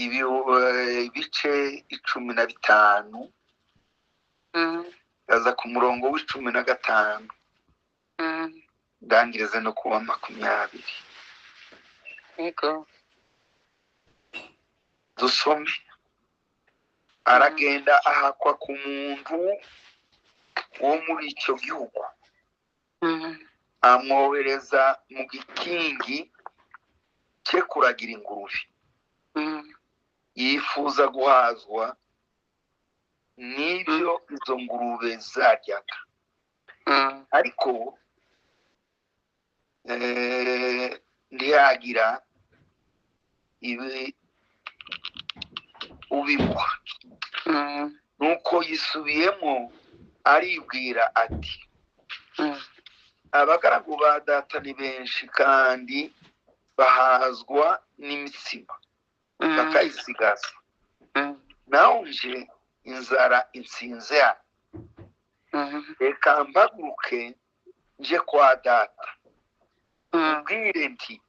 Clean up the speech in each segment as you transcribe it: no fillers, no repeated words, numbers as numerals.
ibice 15 aza ku murongo w'15 ndangirize no kuwa 20. Yego. Dusome. Aragenda ahakwa ku muntu wo muri icyo gihugu, amwohereza mu gikingi cye kuragira ingurube. Yifuza guhazwa n'ibyo izo ngurube zaryaga, ariko ntiyagira ubimuha. Nuko yisubiyemo aribwira ati, abagaragu ba data ni benshi kandi bahazwa n'imitsima bakayisigaza, naho nje inzara insinze hano. Reka mpaguruke nje kwa data, ubwire nti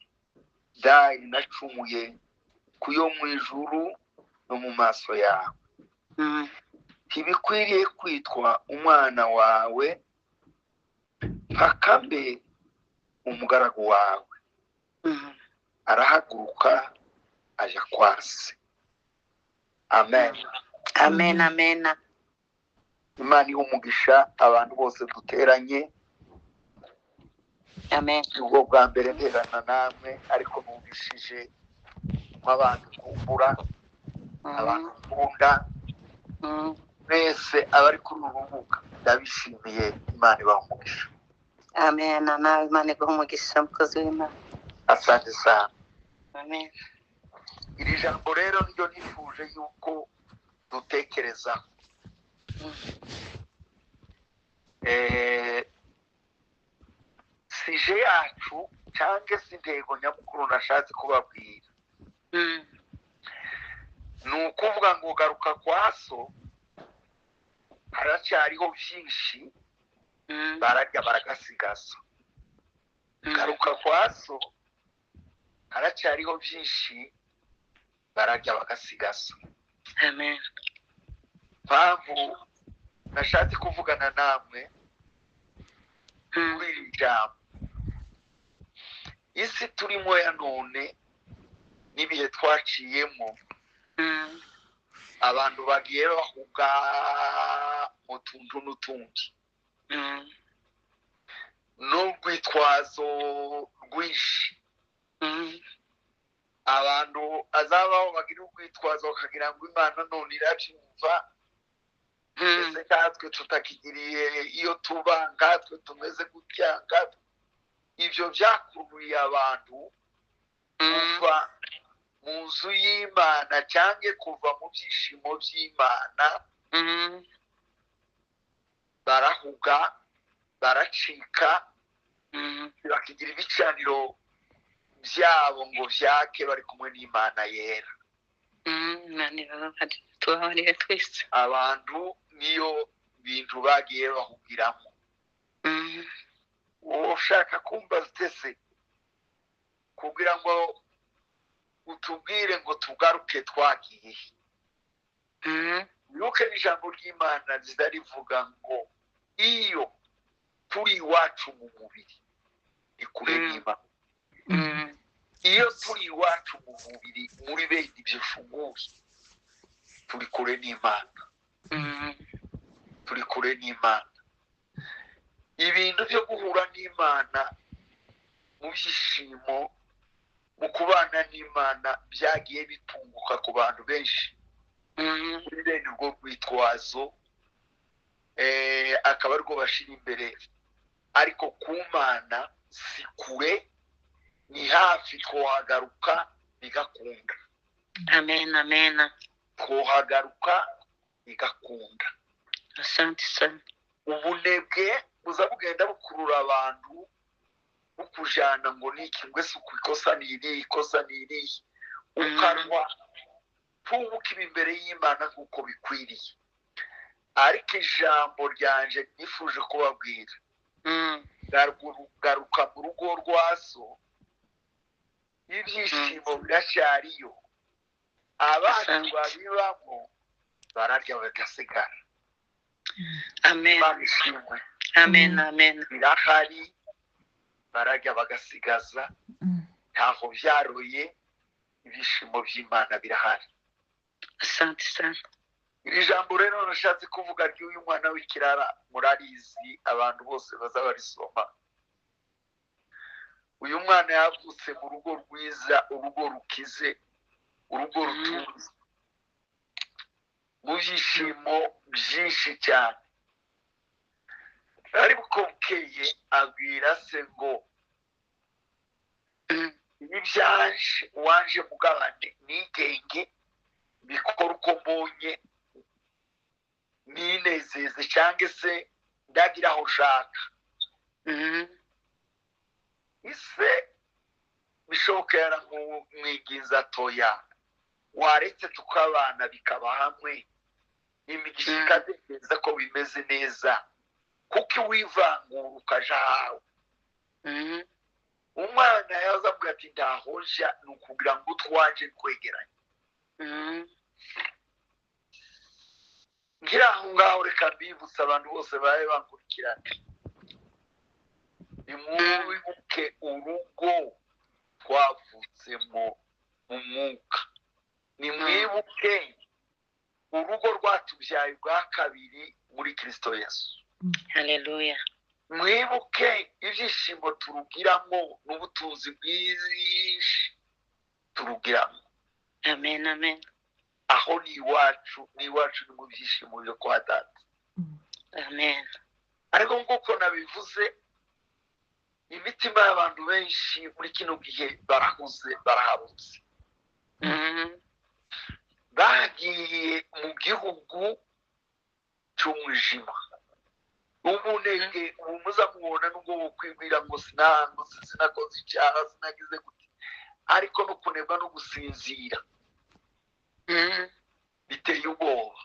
dai nacumuye kuyo mu ijuru no mu maso yawe. Ntibikwiriye kwitwa umwana wawe, mpaka mbe umugaragu wawe. Arahaguruka aja kwa se. Amen. Amen, amen. Imana iha umugisha abantu bose duteranye. Amen. Ubwo bwa mbere nterana namwe, ariko numvishije nk'abantu kumbura, abantu nkunda, mwese abari kuri uru rubuga ndabishimiye. Imana ibaha umugisha. Amen. Nawe Imana iguhe umugisha mukozi w'Imana. Asante sana. Amen. Iri jambo rero niryo nifuje yuko dutekereza. Sije yacu cyangwa se intego nyamukuru nashatse kubabwira ni ukuvuga ngo garuka kwa so haracyariho byinshi bararya baragasigaza. Garuka kwa so haracyariho byinshi bararya bagasigaza. Amen. Mpamvu nashatse kuvugana namwe kuri iri jambo. Isi turimo ya none n'ibihe twaciyemo, abantu bagiye bahuga mu tuntu n'utundi, n'urwitwazo rwinshi. Abantu azabaho bagira urwitwazo bakagira ngo Imana none irabyumva, ese natwe tutakigiriye iyo tuba, ngatwe tumeze gutya. Ibyo byakuruye abantu kuva mu nzu y'Imana cyangwa kuva mu byishimo by'Imana. Barahuga, baracika, bakigira ibicaniro byabo ngo byake bari kumwe n'Imana yera. Tubabarire twese. Abantu niyo bintu bagiye bahugiramo. Ushaka kumbaza utese kugira ngo utubwire ngo tugaruke twagiye. Nuko ijambo ry'Imana rizarivuga ngo iyo turi iwacu mu mubiri ni kure n'Imana. Iyo turi iwacu mu mubiri muri bene ibyo shunguri turi kure n'Imana. Turi kure n'Imana. Ibintu byo guhura n'Imana mu byishimo, mu kubana n'Imana byagiye bitunguka ku bantu benshi muri bene ubwo rwitwazo, akaba ariko bashira imbere. Ariko ku Mana si kure, ni hafi. Twohagaruka bigakunda. Amen, amen. Twohagaruka bigakunda. Asante sana. Ubunebwe buza bugenda bukurura abantu bukujana ngo niki ngwese uko ikosa ni iri, ukarwa tubuka imbere y'Imana nk'uko bikwiriye. Ariko ijambo ryanje nifuje kubabwira, garuka mu rugo rwa so, ibyishimo biracyariyo, abantu babibamo bararya bagasigara. Amen. Barishimwe. Amen. Amen. Birahari bararya bagasigaza. Ntaho byaruye. Ibishimo by'Imana birahari. Asante sana. Iri jambo rero nashatse kuvuga ry'uyu mwana w'ikirara murarizi abantu bose bazabarisoma. Uyu mwana yavutse mu rugo rwiza, urugo rukize, urugo rutuze, mu byishimo byinshi cyane. Ariko bukeye abwira se ngo ibyaje wanje mugabane nigenge bikora uko mbonye ninezeze cyangwa se ndagira aho ushaka. Ise bishoboka yaramwigiza atoya waretse tukabana bikaba hamwe imigisha ikadeneza ko bimeze neza kuko wivangura ukaja hawe. Umwana yazavuga ati ndahoja nukugira ngo twaje kwegeranya. Ngira aho ngaho reka mbibutsa abantu bose baye bankurikirana. Nimwibuke urugo twavutsemo mu mwuka. Nimwibuke urugo rwatubyaye bwa kabiri muri Kristo Yesu. Haleluya. Mwibuke ibyishimo turugiramo n'ubutunzi bwinshi turugiramo. Amen. Amen. Aho ni iwacu ni mu byishimo byo kwa Data. Amen. Ariko nk'uko nabivuze imitima y'abantu benshi muri kino gihe barahuze barahabutse. Bagiye mu gihugu cy'umwijima. Ubunenge umuza mubona nubwo bukwibwira ngo sinakoze icyaha sinagize gute, ariko no kunebwa no gusinzira biteye ubwoba.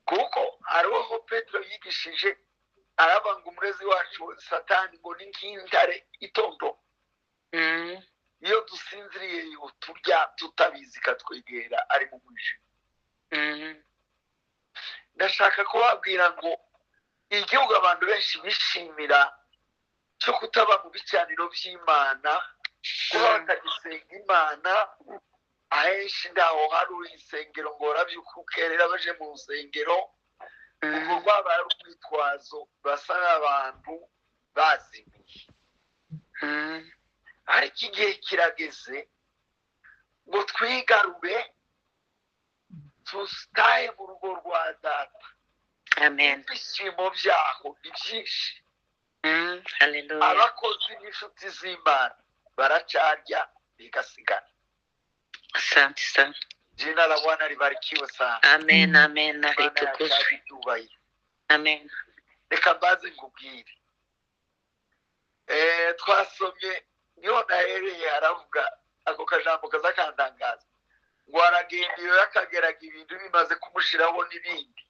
Kuko hariho Petero yigishije arabanga umurezi wacu Satani ngo ni nk'intare itondo. Iyo dusinziriye turya tutabizi katwegera ari mu mwijima. Ndashaka kubabwira ngo igihugu abantu benshi bishimira cyo kutaba mu bicaniro by'Imana, kuba batagisenga Imana. Ahenshi ndaho hari insengero ngo barabyukukerera baje mu nsengero, ubwo rwabaye urwitwazo basa n'abantu bazimiye. Ariko igihe kirageze ngo twigarure tustaye mu rugo rwa Data. Amen. Ibishimo byaho ni byinshi. Haleluya. Abakozi n'inshuti z'Imana baracarya bigasigana. Asante sana. Jina la Bwana libarikiwe sana. Amen. Amen. Litukuzwe. Amen. Reka mbaze nkubwire. Twasomye niho nahereye aravuga ako kajambo kaza kandangaza ngo aragenda iyo yakageraga ibintu bimaze kumushiraho n'ibindi.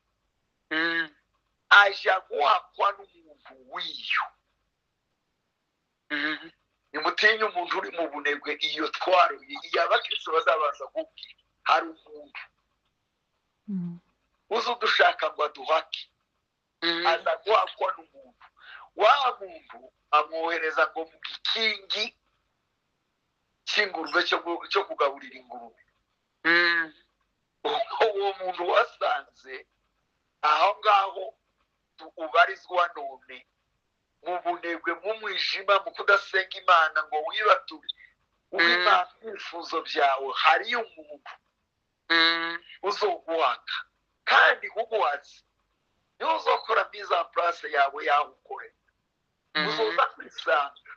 Aja guhakwa n'umuntu w'iyo. Nimutinye umuntu uri mu bunebwe iyo twaruye iyo abakristo bazabaza kubwira hari umuntu uzi udushaka ngo aduhake. Aza guhakwa n'umuntu. Wa muntu amwohereza ngo mu gikingi cy'ingurube cyo kugaburira ingurube. Uwo muntu wasanze aho ngaho ubarizwa none mu bunebwe mu mwijima mu kudasenga Imana ngo wibature ubimana ibifuzo byawe. Hariyo umuntu uzoguhaka kandi kuguhatse niwe uzokora mise en place yawe yawukore. Uzoza kwisanga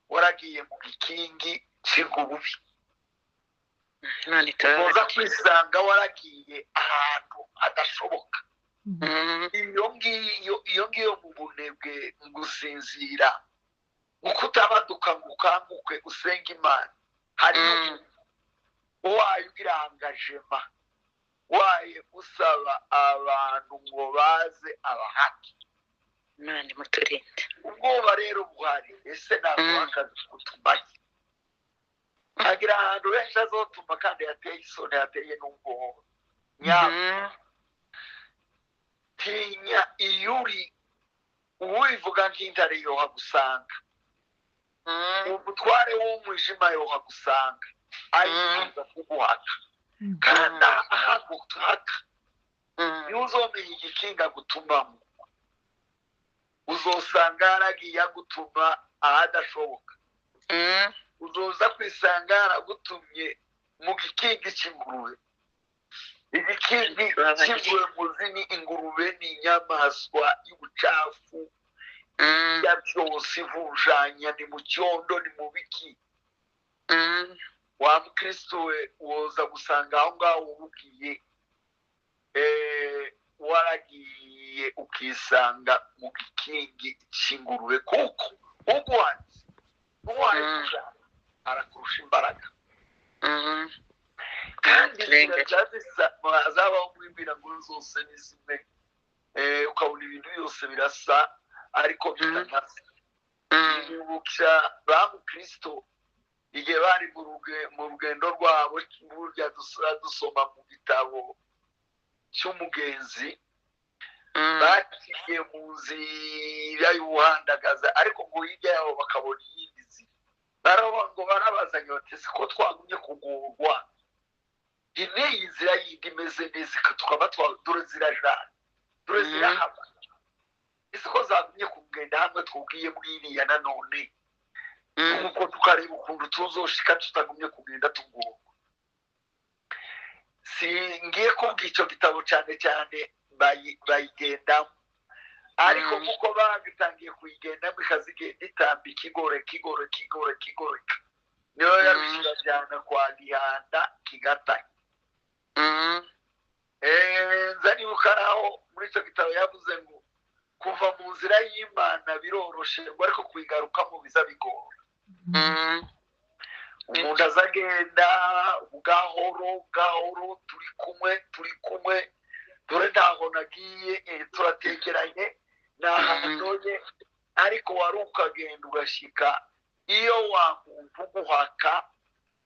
waragiye mu gikingi cy'ingurube. Uzoza kwisanga waragiye ahantu hadashoboka. Iyo ngiyo mu bunebwe mu gusinzira mu kutabaduka ngo ukanguke usenga Imana. Hariyo wayo ugira engagema, waye usaba abantu ngo baze abahaki. Imana imuturinde. Ubwoba rero buhari. Ese ntabwo akazi kutumaye agira ahantu henshi azotuma kandi yateye isoni yateye n'ubwoba nyabwo tinya iyo uri uwivuga nk'intare yohagusanga umutware w'umwijima yohagusanga ayifuza kuguhaka kandi ahaguhaka niwe uzomenya igikinga gutumamo uzosanga yaragiye agutuma ahadashoboka uzoza kwisanga yaragutumye mu gikingi cy'ingurube igikingi cy'ingurube muzi ni ingurube ni inyamaswa y'ubucafu ya byose ivunjanya ni mu cyondo ni mu biki wa mukristo we woza gusanga aho ngaho ubugiye waragiye ukisanga mu gikingi cy'ingurube kuko ugwanze arakurusha imbaraga kandi zabaho mwibwira ngo zose ni zimwe ukabona ibintu byose birasa ariko bitanasa bibukira ba mukristo igihe bari mu rugendo rwabo burya dusoma mu gitabo cy'umugenzi bagiye mu nzira y'ubuhandagaza ariko ngo hirya yabo bakabona iyindi nzira ngo barabazanye bati siko twagumye kugurwa iyi nzira yindi imeze neza tukaba dore zirajana dore zirahaba ese ko zagumye kugenda hamwe twubwiye bwiriya nanone nuko tukareba ukuntu tuzoshika tutagumye kugenda tugurwa singiye kubwira icyo gitabo cyane cyane bayigendamo ariko kuko bagitangiye kuyigendamo ikazigenda itambika igoreka niyo yarushyira cyane kwa gihanda kigatanya nzanibuka naho muri icyo gitabo yavuze ngo kuva mu nzira y'Imana biroroshe ngo ariko kuyigarukamo biza bigora umuntu azagenda gahoro turi kumwe dore ntaho nagiye turategeranye nahanone ariko wari ukagenda ugashika iyo wa muntu uguhaka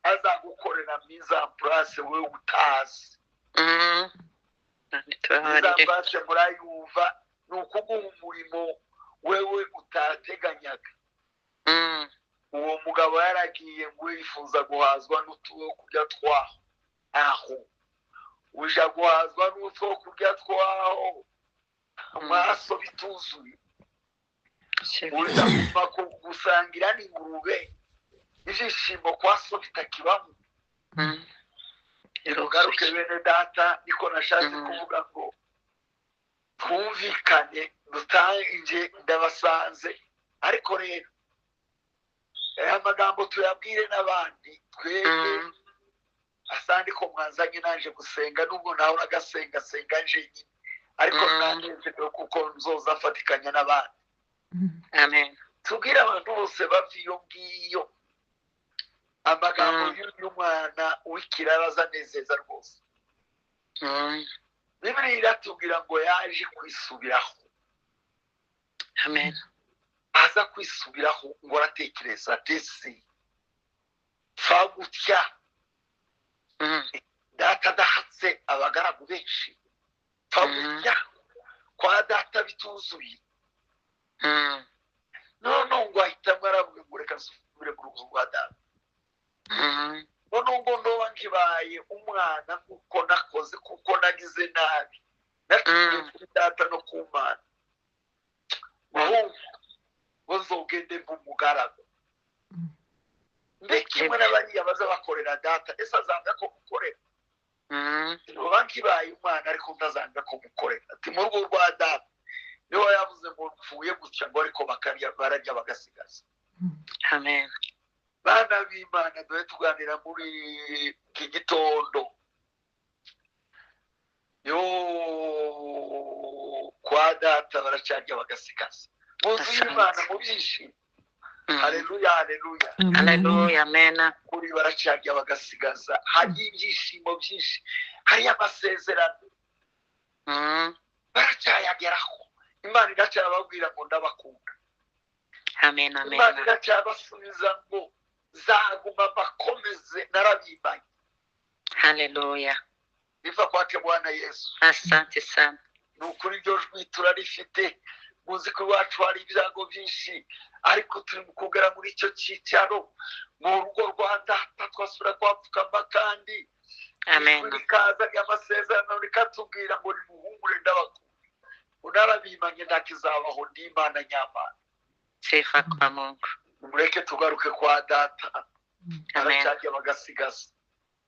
azagukorera miza place we utazi miza place murayumva ni ukuguha umurimo wewe utateganyaga uwo mugabo yaragiye ngo yifuza guhazwa n'utwo kurya twaho aho uje guhazwa n'utwo kurya twaho amaso bituzuye uza gusangira n'ingurube ijishimo kwa so bitakibamo garuke bene data niko nashatse kuvuga ngo twumvikane dutange ndabasanze ariko rero aya magambo tuyabwire n'abandi twebwe asandi ko mwanzanye naje gusenga nubwo nawe uragasenga nje nyine ariko nanjye kuko nzoza afatikanya n'abandi amen tubwire abantu bose bava iyo ngiyo amagambo y'umwana w'ikiraraza nezeza rwose Bibiliya iratubwira ngo yaje kwisubiraho amen aza kwisubiraho ngo aratekereza ati fagutya data dahatse abagaragu benshi fagutya kwa data bituzuye none ngo ahitamo aravuga ngo reka nsubire ku rugo rwa data none ngo ndoba nkibaye umwana kuko nakoze kuko nagize nabi natuye kuri data no ku mana bozogende mu mugaragu mbega kimwe n'abariya baza bakorera data ese azanga ko mukorera ndoba nkibaye umwana ariko ndazanga ko mukorera ati mu rugo rwa data niho yavuze ngo mpfuye gutya ngo ariko bararya bagasigaza amen bana b'Imana dore tuganira muri iki gitondo kwa data baracarya bagasigaza muzi y'Imana mu byishimo haleluya haleluya haleluya amen kuri baracarya bagasigaza hari ibyishimo byinshi hari amasezerano baracyayageraho Imana iracyababwira ngo ndabakunda amen amen Imana iracyabasubiza ngo zaguma bakomeze narabimanye. Haleluya. Biva kwake Bwana Yesu. Asante sana. Nukuri iryo jwi turarifite. Muzi ko iwacu hari ibyago byinshi, ariko turi mu kugera muri icyo cyicaro mu rugo rwa data twasubira kwapfukama kandi Amen. ikaza ry'amasezerano rikatubwira ngo nimuhumure ndabakunda. Unarabimanye ndakizabaho ndi Imana nyamana. Sifa kwa Mungu. Mureke tugaruke kwa data. Amen. Aracyajya bagasigaza.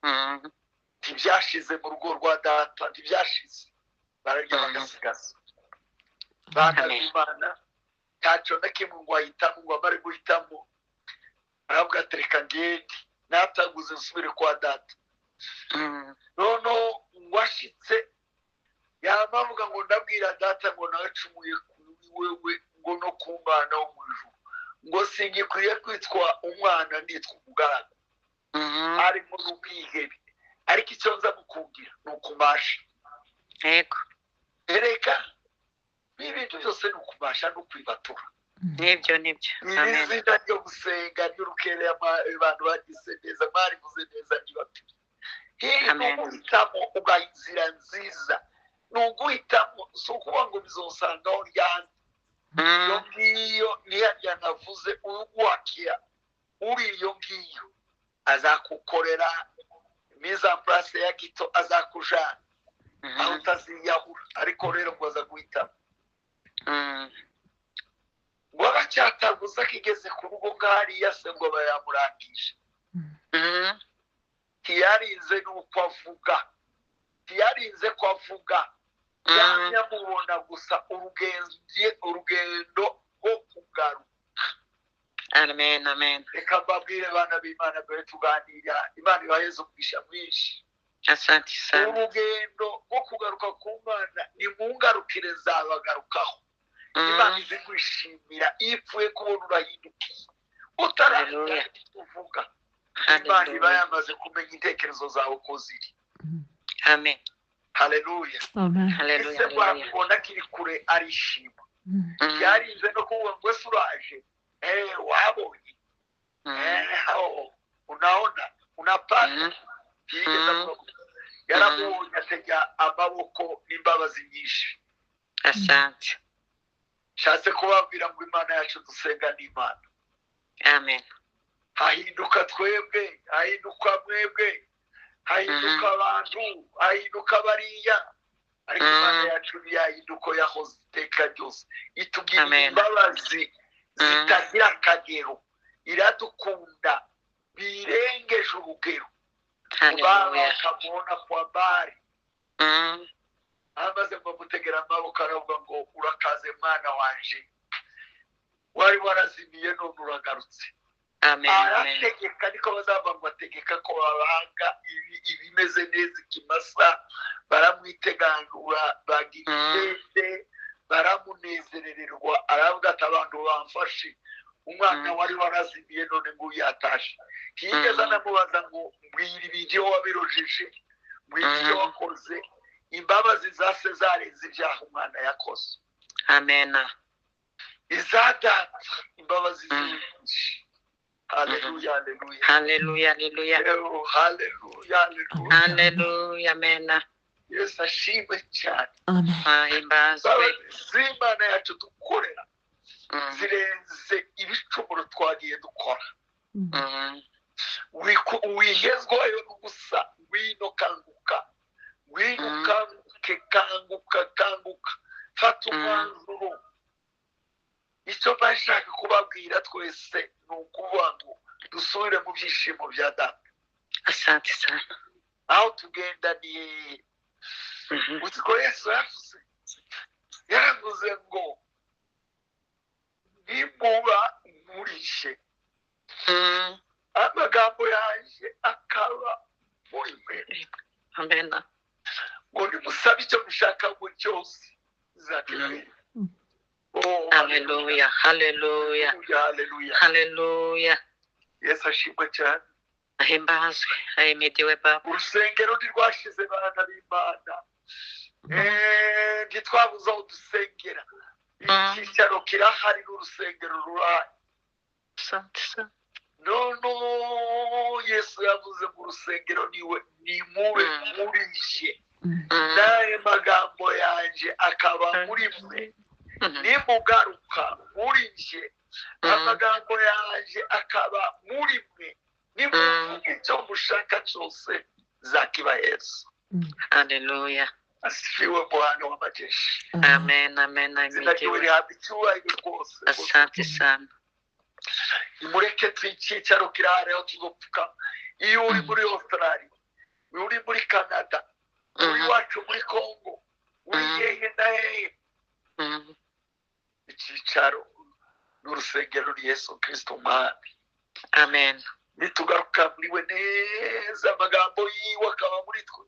Mm. Ntibyashize mu rugo rwa data, ntibyashize. Bararya bagasigaza. Bana b'Imana ntacyo na kimwe ngo ahitamo ngo amare guhitamo. Aravuga ati reka ngende nataguze nsubire kwa data. Noneho washitse yamavuga ngo ndabwira data ngo nacumuye kuri wewe ngo no ku Mana wo mu ijuru, ngo singikwiye kwitwa umwana nditwa umugaragu. Ari mu rubwihebe, ariko icyo nza gukubwira ni ukumasha. Yego. Ereka ibintu byose ni ukumasha no kwibatura. Nibyo. Iri zina ryo gusenga ry'urukere abantu bagize neza, mwarivuze neza ntibapimye. Hii ni uguhitamo ugaha inzira nziza. Ni uguhitamo, si ukuvuga ngo bizosangaho ryandi. Iyo ngiyo niyo yanavuze uwakira uri iyo ngiyo azakukorera mise en place ya gito, azakujana aho utaziyahura. Ariko rero ngo aza guhitamo ngo abacyataguza kigeze ku rugo ngahariya se ngo bayamurangisha. Ntiyarinze n'uko avuga, ntiyarinze ko avuga, yamubona gusa urugendo rwo kugaruka. Amen. Reka mbabwire bana b'Imana dore tuganira, Imana ibaheze umugisha mwinshi. Asante sana. Urugendo rwo kugaruka ku Mana ni mu ngarukire zabagarukaho. Imana izi kwishimira ipfuye kubona urahindukiye utarahindukiye uvuga. Imana iba yamaze kumenya intekerezo zawe uko ziri. Amen. Haleluya. Ese wabibona kiri kure arishima. Yarinze no kuvuga ngo ese uraje. Wabonye. Unaona, unapata. Yaramubonye atega amaboko n'imbabazi nyinshi. Asante. Shatse kubabwira ngo Imana yacu dusenga n'Imana. Amen. Hahinduka twebwe, hahinduka mwebwe, hahinduka abantu, hahinduka bariya. Ariko Imana yacu yahinduka yahoze iteka ryose. Itubwira imbabazi zitagira akagero. Iradukunda birengeje urugero. Baba bakamubona kwa mbari. Amaze ngo mutegera amaboko aravuga ngo urakaze mwana wanje. Wari warazimiye none uragarutse. Arategeka, ariko bazava ngo ategeka ko babanga ibimeze neza ikimasa, baramwiteganura, bagirinde, baramunezerererwa. Aravuga ati abantu bamfashe, umwana wari warazimiye none ngo yatashe. Higeze anamubaza ngo mbwira ibyo wabirojeje, mbwira ibyo wakoze. Imbabazi za Sezare z'ibyaha umwana yakoze. Amen. Izadata imbabazi z'inshi. Haleluya. Haleluya. Amen. Yesu ashimwe cyane. Ahimbazwe. Z'Imana yacu dukorera zirenze ibicumuro twagiye dukora. Wihezwayo n'ubusa, ngwino kanguka. Ngwino kanguka. Fata umwanzuro. Icyo bashaka kubabwira twese ni ukuvuga ngo dusubire mu byishimo bya data. Asante sana. Aho tugenda ni utwo Yesu yaravuze ngo nimuba murishe amagambo yanjye akaba muri mwe. Amen. Ngo nimusabe icyo mushaka ngo cyose zakibere. Haleluya. Yesu ashimwe cyane. Ahimbazwe. Ahimidiwe Baba. Urusengero ntirwashize bana b'Imana. Ntitwabuze aho dusengera. Icyicaro kirahari n'urusengero rurahari. Asante sana. none Yesu yavuze mu rusengero nimube muri nje naye magambo yanje akaba muri mwe nimugaruka muri nje amagambo yanje akaba muri mwe nimuvuga icyo mushaka cyose zakiba Yesu. Haleluya. Asifiwe Bwana wa majeshi. Amen, amen. Asante sana. Mureke tw'icyicaro kirahareho tuzopfuka. Iyo uri muri Australia, uri muri Canada, uri wacu muri Congo, uri hehe na hehe, icyicaro n'urusengero ni Yesu Kristo Umwami. Amen. Nitugaruka muri we neza amagambo yiwe akaba muri twe.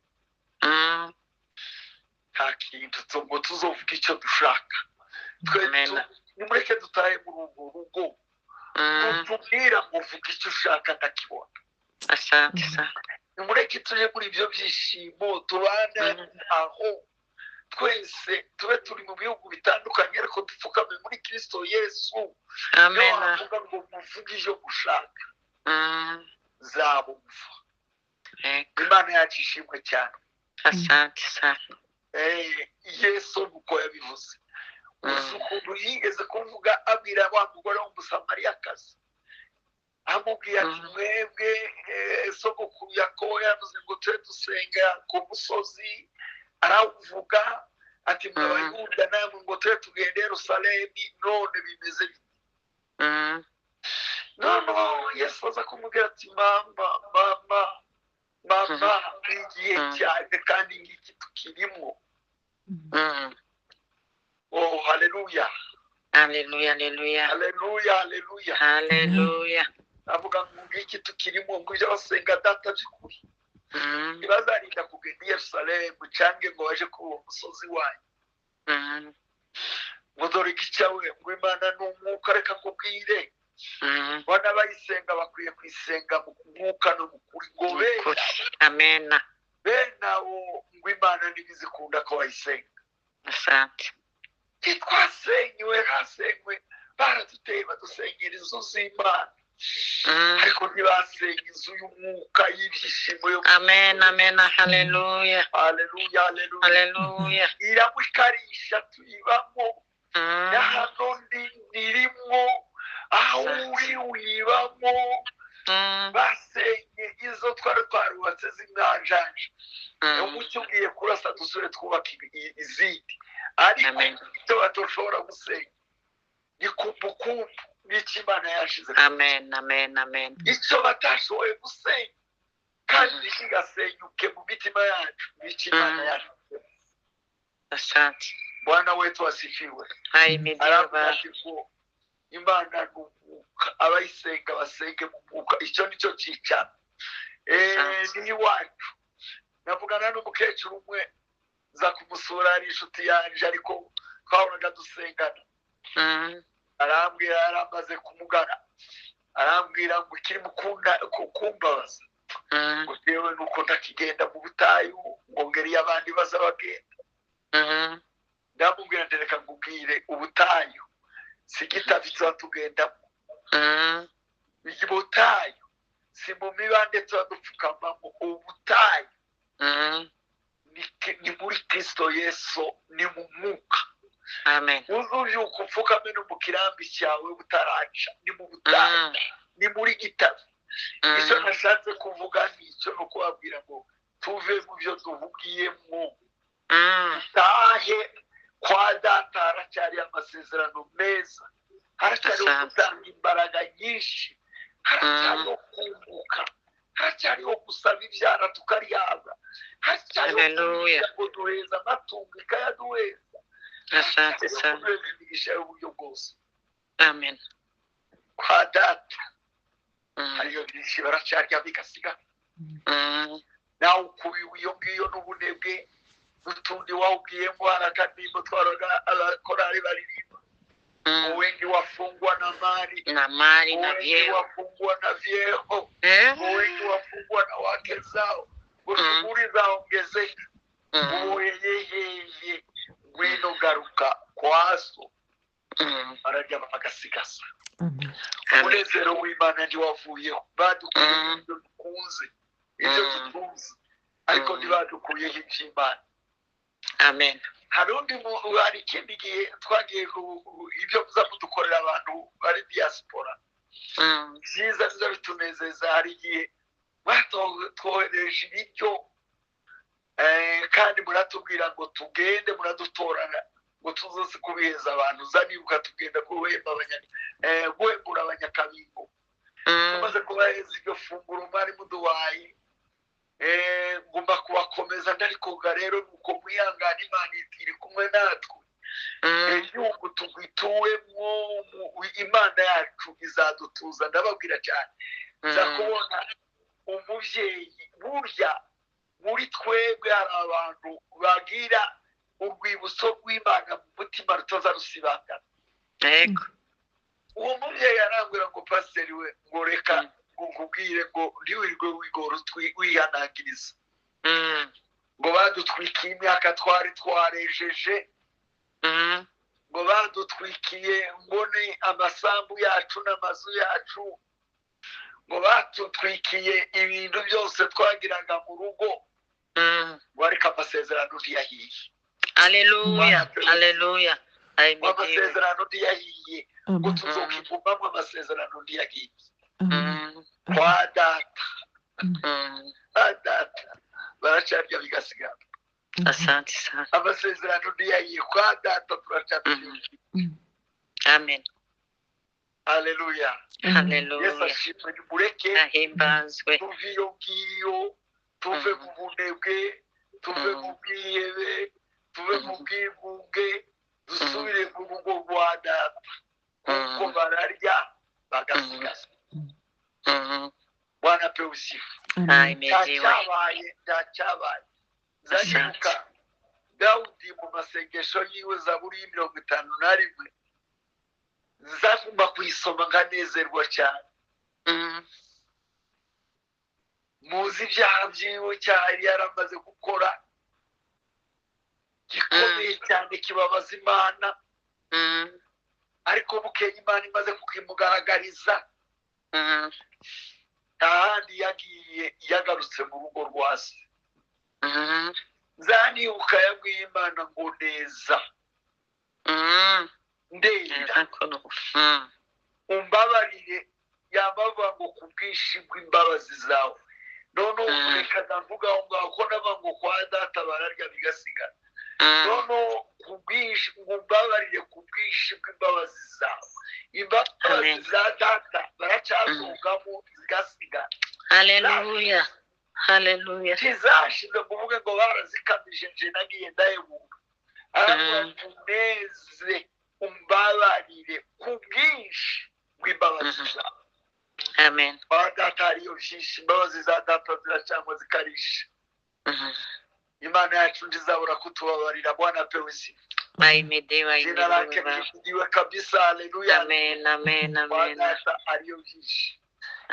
Nta kintu ngo tuzovuga icyo dushaka. Nimureke dutahe muri urwo rugo. Ntutubwira ngo uvuge icyo ushaka ndakibona. Asante sana. Nimureke tuje muri ibyo byishimo tubane aho twese tube turi mu bihugu bitandukanye ariko dupfukame muri Kristo Yesu. Amen. Avuga ngo muvuge icyo mushaka. Zabumva. Imana yacu ishimwe cyane. Asante sana. Yesu uko yabivuze. Ukuntu yigeze kuvuga abwira wa mugore w'umusamariyakazi. Amubwiye ati mwebwe sogokuru Yakobo yavuze ngo tube dusenga ku musozi. Aravuga ati mwabayuda namwe ngo tube tugende Yerusalemu none bimeze bite. None Yesu aza kumubwira ati mama igihe cyane kandi ngiki tukirimo. Oh haleluya. Haleluya, haleluya. Haleluya, haleluya. Haleluya. Avuga ngo ngiki tukirimo ngo ibyo basenga data by'ukuri. Ntibazarinda kugenda i Yerusalemu cyangwa ngo baje kuri uwo musozi wanyu. Ngo dore igicawe ngo Imana ni umwuka reka kubwire. Bana bayisenga bakwiye kwisenga mu mwuka no mu kuri ngo bena. Amen. Bena ngo Imana ntibizikunda ko bayisenga. Asante. Twasenywe hasenywe baraduteye badusengera inzu z'Imana. Ariko ntibasenya inzu y'umwuka y'ibyishimo yo. Amen, amen. Haleluya. Haleluya, haleluya. Haleluya. Iramwikarisha tuyibamo. N'ahantu ndirimo aho uri uyibamo. Basenye izo twari twarubatse z'imwanjanje. Umucyo ugiye kurasa dusure twubaka izindi. Ariko icyo batoshobora gusenya ni kumbukumbu n'icyo Imana yashize. Amen, amen, amen. Icyo batashoboye gusenya kandi kigasenyuke mu mitima yacu n'icyo Imana yashize. Asante. Bwana wetu asifiwe. Ahimidiwe. Imana n'umwuka abayisenga basenge mu mwuka. Icyo nicyo cyicaro. Ni iwacu. Navugana n'umukecuru umwe za kumusura ari inshuti yanje ariko twahoraga dusengana. Arambwira yaramaze kumugana. Arambwira ngo ikiri mukunda kumbabaza. Ngo yewe nuko ndakigenda mu butayu ngo ngeri abandi baza bagenda. Ndamubwira ndereka ngubwire ubutayu sigitavitse tugendamo. Ubutayu si mu mibande tudupfukamamo. Ubutayu ni muri Kristo Yesu ni mu mwuka. Amen. Uzubyuka upfukame no mu kirambi cyawe butaraca ni mu butayu ni muri gitabo. Icyo nashatse kuvuga nicyo no kubabwira ngo tuve mu byo duhugiyemo. Tahe kwa data haracyari amasezerano meza. Haracyari gutanga imbaraga nyinshi. Haracyari kumbuka. Haracyari gusaba ibyara tukarihabwa. Haracyari kuduheza amatungo ikayaduheza. Asante sana. Amen. Kwa data hariyo byinshi baracyarya bigasiga. Nawe ukubiwe iyo ngiyo n'ubunebwe n'utundi wawubwiyemo harakandimbo twaraga abakorari baririmba. Wengi wafungwa na mali na vyeo. Wafungwa na vyeo. Wengi wafungwa na wake zao. Shughuli zaongezeka. Yeye gwino garuka kwaso. bararya bagasigasa umunezero w'Imana ntiwavuyeho badukuye ibyo dukunze ibyo dutunze ariko ntibadukuyeho iby'Imana. Amen. hari ikindi gihe twagiye ibyo muza mudukorera abantu bari diaspora byiza biza bitunezeza. hari igihe batwohereje ibiryo kandi muratubwira ngo tugende muradutorana ngo tuzoze kubiheza abantu zanibuka tugenda guhembura abanyakabingo tumaze kubaheza iryo funguro mwari muduhaye ngomba kubakomeza ndarikoga rero nuko mwihangana Imana iri kumwe natwe igihugu tugituwemo Imana yacu izadutuza. ndababwira cyane nza kubona umubyeyi burya muri twebwe hari abantu bagira urwibutso rw'Imana mu mutima rutoza rusibangana. Yego. uwo mubyeyi arambwira ngo pasiteri we ngo reka nkubwire ngo ntiwirirwe wigora wihanangiriza ngo badutwikiye imyaka twari twarejeje ngo badutwikiye mbone amasambu yacu n'amazu yacu ngo batutwikiye ibintu byose twagiraga mu rugo ngo ariko amasezerano ntiyahiye. Haleluya, haleluya. amasezerano ntiyahiye ngo tuzokigumamo amasezerano ntiyahiye kwa data baracyarya bigasigara. Asante sana. amasezerano ntiyahiye kwa data turacyarya. Amen. Haleluya. Haleluya. Yesu ashimwe. nimureke ahimbazwe tuve iyo ngiyo tuve mu bunebwe tuve mu bwihebe tuve mu bwigunge dusubire mu rugo rwa data kuko bararya bagasigaza. Bwana apewe sifa. Ntacyabaye zanibuka Dawudi mu masengesho yiwe Zaburi 51 nzagomba kuyisoma nkanezerwa cyane. muzi ibyaha byiwe cyari yaramaze gukora gikomeye cyane kibabaza Imana ariko bukeye Imana imaze kukimugaragariza ahandi yagiye yagarutse mu rugo rwa se. zanibuka yabwiye Imana ngo neza ndenda umbabarire yamavuga ngo ku bwinshi bw'imbabazi zawe noneho reka ndavuga aho ngaho ko naba ngo kwa data bararya bigasigara noneho ku bwinshi umbabarire ku bwinshi bw'imbabazi zawe imbabazi za data baracyazungamo zigasigara. Haleluya, haleluya. kizashize kuvuga ngo barazikamije nje nagiye ndahebura aravuga uneze umbabarire ku bwinshi bw'imbabazi zawe. Amen. kwa data hariyo byinshi imbabazi za data ziracyangwa zikarisha. Imana yacu ndizabura kutubabarira. Bwana apewe sifa. Jina lake lihidiwe kabisa. Haleluya. Amen, amen, amen. Kwa data hariyo byinshi.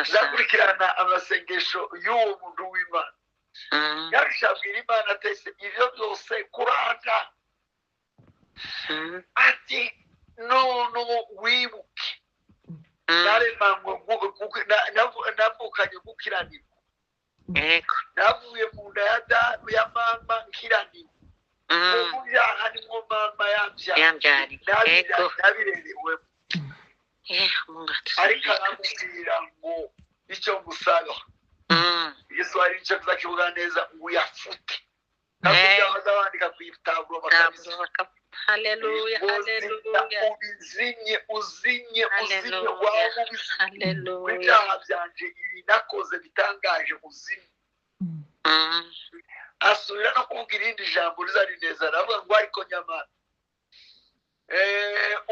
Ndakurikirana amasengesho y'uwo muntu w'Imana yarishabwira Imana atese ibyo byose kuranga ati none wibuke navukanye gukiranirwa navuye mu nda ya mama nkiranirwa mu byaha nimwo mama yambyariye nabirerewemo ariko aramubwira ngo icyo ngusaba Yesu hari icyo tuzakivuga neza ngo uyafute nakubwira bazabandika ku itaburo bakabisoma. Haleluya, haleluya. uzinye waba ubizinye ibyaha byanje ibi nakoze bitangaje uzinye. asubira no kuvuga irindi jambo rizari neza aravuga ngo ariko nyamara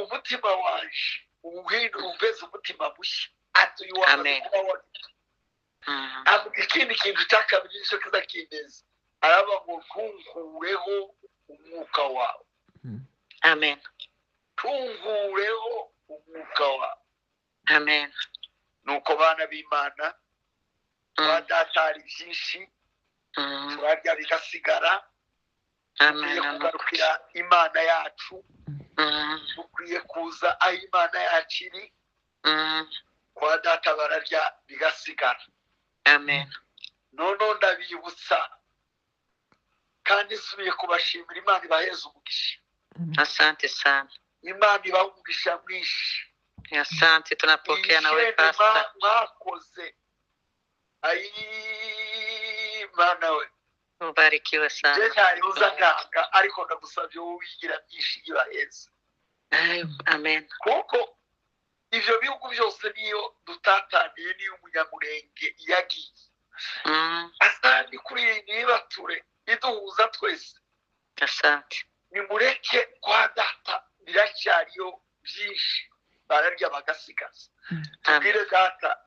umutima wanje ubuhindura umveze umutima mushya atuye wamaze kuba wabita. avuga ikindi kintu cya kabiri nicyo kiza kineza aravuga ngo ntunkureho umwuka wawe. Amen. tungureho umwuka wawe. Amen. nuko bana b'Imana kwa data hari byinshi turarya bigasigara. tugiye kugarukira Imana yacu dukwiye kuza aho Imana yacu iri, kwa data bararya bigasigara. Amen. Noneho ndabibutsa kandi nsubiye kubashimira, Imana ibaheze umugisha. Asante sana. Imana ibahe umugisha mwinshi. Asante, tunapokea nawe pastor. Mwakoze. Mana we. Ubarikiwe sana. Je ntayoza nganga ariko ndagusabye wowe wigira byinshi ibaheze. Amen. Kuko ivyo bihugu byose niyo dutataniye, niyo umunyamurenge yagiye. Asante kuri nibature iduhuza twese. Asante. Nimureke kwa data biracyariyo byinshi, bararya bagasigaza. Tubwire data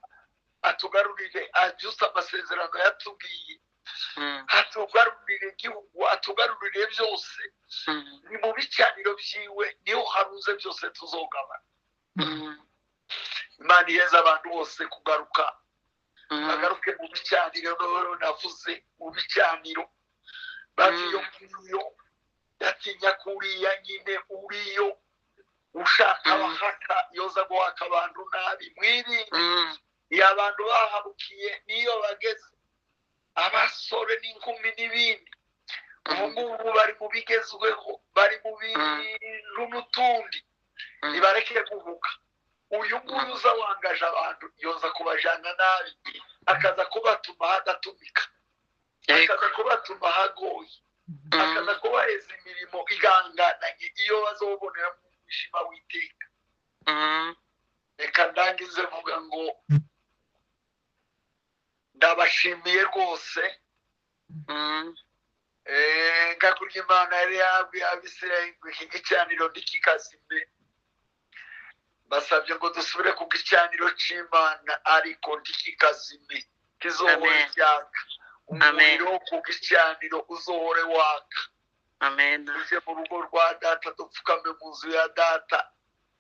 atugarurire, ajusa amasezerano yatubwiye, atugarurire igihugu, atugarurire byose. Ni mu bicaniro byiwe niho haruze byose tuzogabana. Imana iheza abantu bose kugaruka, bagaruke mu bicaniro. Navuze mu bicaniro bagiyo yatinya kuriya nyine uriyo ushaka bahaka yoza guhaka abantu nabi. Mwirinde iyo abantu bahabukiye niyo bageze, abasore n'inkumi n'ibindi. Ubu bari mu bigezweho, bari mu bintu n'utundi. Nibareke guhuka. Uyu nguyu uza wangaje abantu yoza kubajana nabi, akaza kubatuma hadatumika, akaza kubatuma hagoye, akaza kubaheza imirimo igangananye iyo bazobonera mu mishima w'iteka. Reka ndangize vuga ngo ndabashimiye rwose. Ngakurya Imana yari yabwiye Abisirayeli ngo iki gicaniro ntikikazime. Basabye ngo dusubire ku gicaniro c'Imana ariko ntikikazime, kizohore cyaka. Umuriro ku gicaniro uzohore waka. Amen. Tuje mu rugo rwa data, dupfukame mu nzu ya data.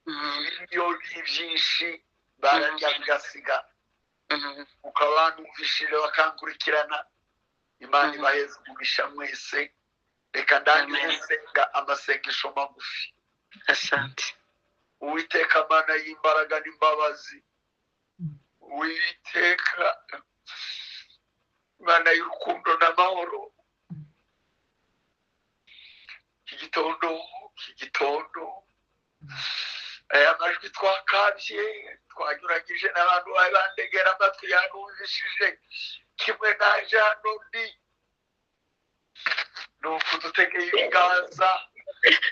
Ibiryo byinshi bararya bigasigara. Uko abantu bumvishije bakankurikirana, Imana ibaheze umugisha mwese. Reka ndangize nsenga amasengesho magufi. Asante. Uwiteka Mana y'imbaraga n'imbabazi, Uwiteka Mana y'urukundo n'amahoro, iki gitondo aya majwi twakabye twanyuragije n'abantu bandegera amatwi yanumvishije kimwe naje hano ndi. Nuko dutegeye ibiganza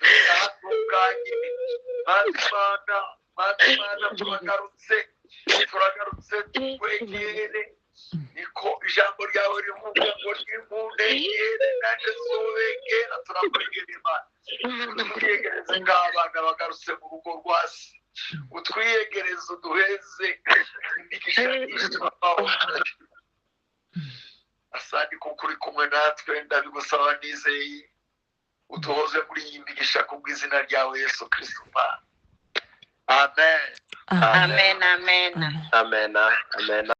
turatunganye. Mana turagarutse tukwegere. Niko ijambo ryawe rivuga ngo nimundegere nanjye nzobegera. Turakwegera Imana, utwiyegereze nk'abana bagarutse mu rugo rwa se. Utwiyegereze uduheze imigisha myinshi. Asante kuko uri kumwe natwe, ndabigusaba nizeye. Uduhoze muri iyi migisha kubw'izina ryawe Yesu Kristo. Amen. Amen. Amen. Amen. Amen.